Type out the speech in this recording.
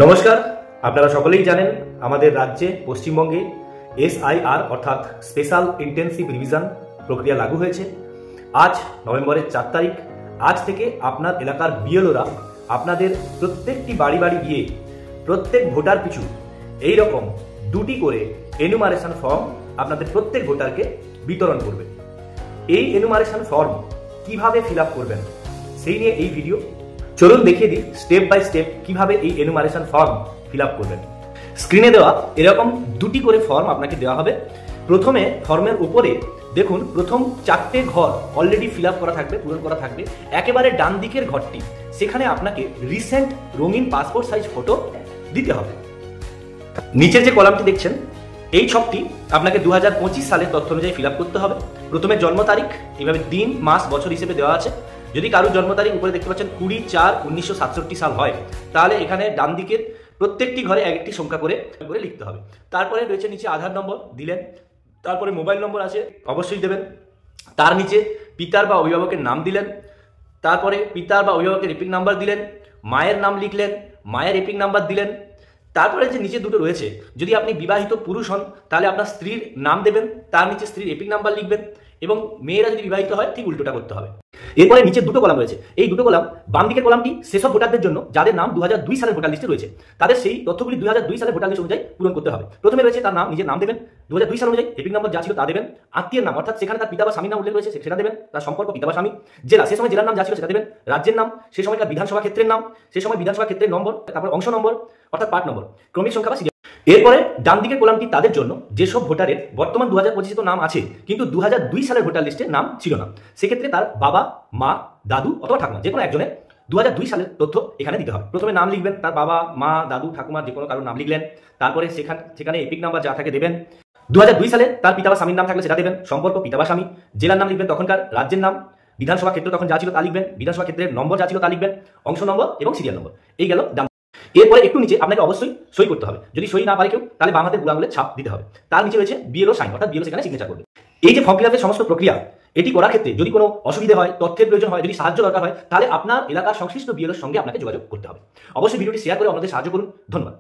নমস্কার। আপনারা সকলেই জানেন আমাদের রাজ্যে পশ্চিমবঙ্গে SIR অর্থাৎ স্পেশাল ইন্টেন্সিভ রিভিশন প্রক্রিয়া লাগু হয়েছে। আজ নভেম্বরের 4 তারিখ। আজ থেকে আপনার এলাকার বিএলওরা আপনাদের প্রত্যেকটি বাড়ি বাড়ি গিয়ে প্রত্যেক ভোটার পিছু এই রকম 2টি করে এনুমারেশন ফর্ম আপনাদের প্রত্যেক ভোটারকে বিতরণ করবে। এই এনুমারেশন ফর্ম কিভাবে ফিল আপ করবেন সেই নিয়ে এই ভিডিও। চলুন দেখিয়ে দিই স্টেপ বাই স্টেপ কিভাবে এই এনুমারেশন ফর্ম ফিল আপ করবেন। স্ক্রিনে দেওয়া এরকম 2টি করে ফর্ম আপনাকে দেওয়া হবে। প্রথমে ফর্মের উপরে দেখুন প্রথম 4টে ঘর অলরেডি ফিল আপ করা থাকবে, পূরণ করা থাকবে। একেবারে ডান দিকের ঘরটি, সেখানে আপনাকে রিসেন্ট রঙিন পাসপোর্ট সাইজ ফটো দিতে হবে। নিচের যে কলামটি দেখছেন এই ছকটি আপনাকে 2025 সালের তথ্য অনুযায়ী ফিল আপ করতে হবে। প্রথমে জন্ম তারিখ, এইভাবে দিন মাস বছর হিসেবে দেওয়া আছে। যদি কারোর জন্ম তারিখ উপরে দেখতে পাচ্ছেন 20/4/1967 সাল হয়, তাহলে এখানে ডান দিকের প্রত্যেকটি ঘরে এক একটি সংখ্যা করে লিখতে হবে। তারপরে রয়েছে নিচে আধার নম্বর দিলেন, তারপরে মোবাইল নম্বর আছে অবশ্যই দেবেন। তার নিচে পিতার বা অভিভাবকের নাম দিলেন, তারপরে পিতার বা অভিভাবকের এপিক নাম্বার দিলেন, মায়ের নাম লিখলেন, মায়ের এপিক নাম্বার দিলেন। তারপরে যে নিচে দুটো রয়েছে, যদি আপনি বিবাহিত পুরুষ হন তাহলে আপনার স্ত্রীর নাম দেবেন, তার নিচে স্ত্রীর এপিক নাম্বার লিখবেন, এবং মেয়েরা যদি বিবাহিত হয় ঠিক উল্টোটা করতে হবে। এরপরে নিচে দুটো কলাম রয়েছে। এই দুটো কলাম, বাম দিকের কলামটি সেসব ভোটারদের জন্য যাদের নাম 2002 সালের ভোটার লিস্টে রয়েছে, তাদের সেই তথ্যগুলি 2002 সালের ভোটার লিস্ট অনুযায়ী পূরণ করতে হবে। প্রথমে রয়েছে তার নাম, নিজের নাম দেবেন, 2002 সাল অনুযায়ী এপিক নাম্বার যা ছিল তা দেবেন, আত্মীয়ের নাম অর্থাৎ সেখানে তার পিতা বা স্বামীর নাম উল্লেখ রয়েছে সেটা দেবেন, তার সম্পর্ক পিতা বা স্বামী, জেলা সে সময় জেলার নাম যা ছিল সেটা দেবেন, রাজ্যের নাম, সে সময়কার বিধানসভা ক্ষেত্রের নাম, সে সময় বিধানসভা ক্ষেত্রের নম্বর, তারপর অংশ নম্বর অর্থাৎ পার্ট নম্বর, ক্রমিক সংখ্যা বা সিরিয়াল। এরপরে ডান দিকের কলামটি তাদের জন্য যেসব ভোটারের বর্তমান 2025 নাম আছে কিন্তু 2002 সালের ভোটার লিস্টে নাম ছিল না, সেক্ষেত্রে তার বাবা, মা, দাদু অথবা ঠাকুমা যে কোনো একজনের 2002 সালের তথ্য এখানে দিতে হবে। প্রথমে নাম লিখবেন, তার বাবা, মা, দাদু, ঠাকুমার যে কোনো কারোর নাম লিখলেন, তারপরে সেখানে এপিক নাম্বার যা থাকে দেবেন। 2002 সালে তার পিতা বা স্বামীর নাম থাকলে সেটা দেবেন, সম্পর্ক পিতা বা স্বামী, জেলার নাম লিখবেন তখনকার, রাজ্যের নাম, বিধানসভা ক্ষেত্র তখন যা ছিল তা লিখবেন, বিধানসভা ক্ষেত্রের নম্বর যা ছিল তা লিখবেন, অংশ নম্বর এবং সিরিয়াল নম্বর। এই গেল ডান। এরপরে একটু নিচে আপনাকে অবশ্যই সই করতে হবে। যদি সই না পারে কেউ, তাহলে বাম হাতের বুড়ো আঙুলের ছাপ দিতে হবে। তার নিচে রয়েছে বিএলও সাইন, অর্থাৎ বিএলও সেখানে সিগনেচার করবে। এই যে ফর্ম ফিল আপের সমস্ত প্রক্রিয়া, এটি করার ক্ষেত্রে যদি কোনো অসুবিধা হয়, তথ্যের প্রয়োজন হয়, যদি সাহায্য দরকার হয়, তাহলে আপনার এলাকার সংশ্লিষ্ট বিএলওর সঙ্গে আপনাকে যোগাযোগ করতে হবে। অবশ্যই ভিডিওটি শেয়ার করে অন্যদের সাহায্য করুন। ধন্যবাদ।